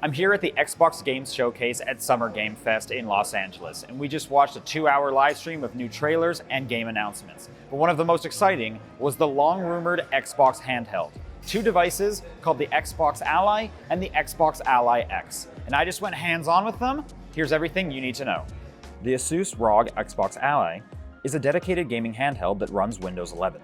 I'm here at the Xbox Games Showcase at Summer Game Fest in Los Angeles, and we just watched a 2-hour live stream of new trailers and game announcements. But one of the most exciting was the long-rumored Xbox Handheld. Two devices called the Xbox Ally and the Xbox Ally X. And I just went hands-on with them. Here's everything you need to know. The Asus ROG Xbox Ally is a dedicated gaming handheld that runs Windows 11.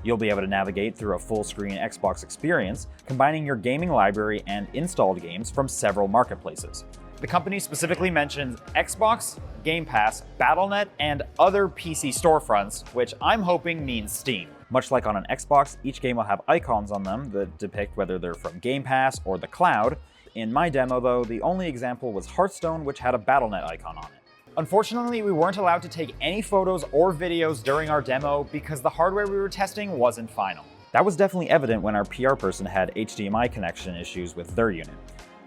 You'll be able to navigate through a full-screen Xbox experience, combining your gaming library and installed games from several marketplaces. The company specifically mentions Xbox, Game Pass, Battle.net, and other PC storefronts, which I'm hoping means Steam. Much like on an Xbox, each game will have icons on them that depict whether they're from Game Pass or the cloud. In my demo, though, the only example was Hearthstone, which had a Battle.net icon on it. Unfortunately, we weren't allowed to take any photos or videos during our demo because the hardware we were testing wasn't final. That was definitely evident when our PR person had HDMI connection issues with their unit.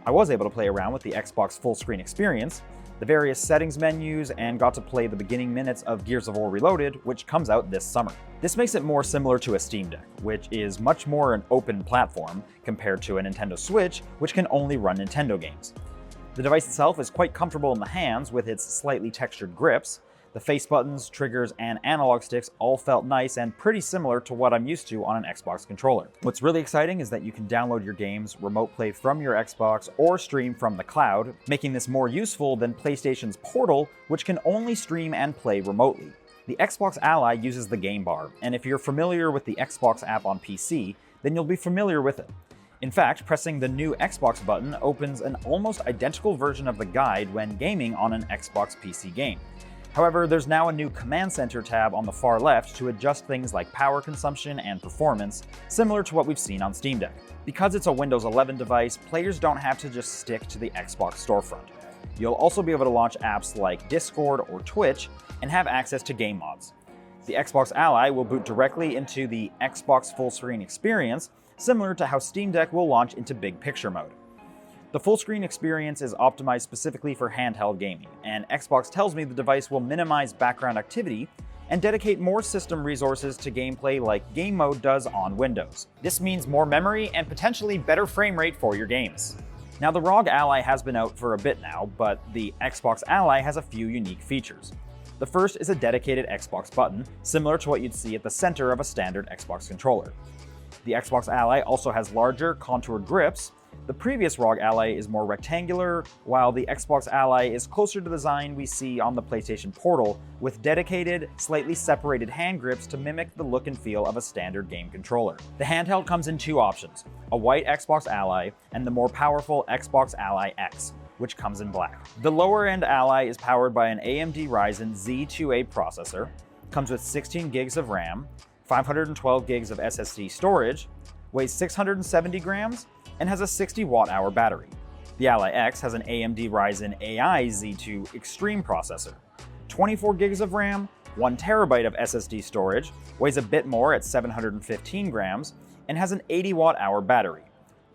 I was able to play around with the Xbox full screen experience, the various settings menus, and got to play the beginning minutes of Gears of War Reloaded, which comes out this summer. This makes it more similar to a Steam Deck, which is much more an open platform compared to a Nintendo Switch, which can only run Nintendo games. The device itself is quite comfortable in the hands with its slightly textured grips. The face buttons, triggers, and analog sticks all felt nice and pretty similar to what I'm used to on an Xbox controller. What's really exciting is that you can download your games, remote play from your Xbox, or stream from the cloud, making this more useful than PlayStation's Portal, which can only stream and play remotely. The Xbox Ally uses the game bar, and if you're familiar with the Xbox app on PC, then you'll be familiar with it. In fact, pressing the new Xbox button opens an almost identical version of the guide when gaming on an Xbox PC game. However, there's now a new Command Center tab on the far left to adjust things like power consumption and performance, similar to what we've seen on Steam Deck. Because it's a Windows 11 device, players don't have to just stick to the Xbox storefront. You'll also be able to launch apps like Discord or Twitch and have access to game mods. The Xbox Ally will boot directly into the Xbox full screen experience, similar to how Steam Deck will launch into big picture mode. The full screen experience is optimized specifically for handheld gaming, and Xbox tells me the device will minimize background activity and dedicate more system resources to gameplay like game mode does on Windows. This means more memory and potentially better frame rate for your games. Now, the ROG Ally has been out for a bit now, but the Xbox Ally has a few unique features. The first is a dedicated Xbox button, similar to what you'd see at the center of a standard Xbox controller. The Xbox Ally also has larger, contoured grips. The previous ROG Ally is more rectangular, while the Xbox Ally is closer to the design we see on the PlayStation Portal, with dedicated, slightly separated hand grips to mimic the look and feel of a standard game controller. The handheld comes in two options, a white Xbox Ally and the more powerful Xbox Ally X, which comes in black. The lower-end Ally is powered by an AMD Ryzen Z2A processor, comes with 16 gigs of RAM, 512 gigs of SSD storage, weighs 670 grams, and has a 60 watt-hour battery. The Ally X has an AMD Ryzen AI Z2 Extreme processor, 24 gigs of RAM, 1 terabyte of SSD storage, weighs a bit more at 715 grams, and has an 80 watt-hour battery.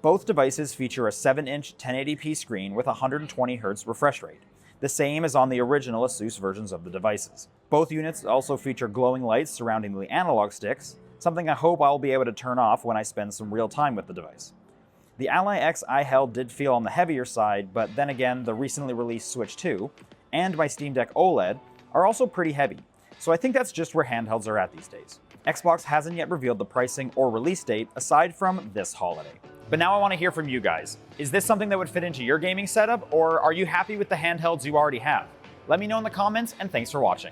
Both devices feature a 7-inch 1080p screen with 120Hz refresh rate, the same as on the original Asus versions of the devices. Both units also feature glowing lights surrounding the analog sticks, something I hope I'll be able to turn off when I spend some real time with the device. The Ally X I held did feel on the heavier side, but then again, the recently released Switch 2 and my Steam Deck OLED are also pretty heavy, so I think that's just where handhelds are at these days. Xbox hasn't yet revealed the pricing or release date aside from this holiday. But now I want to hear from you guys. Is this something that would fit into your gaming setup, or are you happy with the handhelds you already have? Let me know in the comments, and thanks for watching.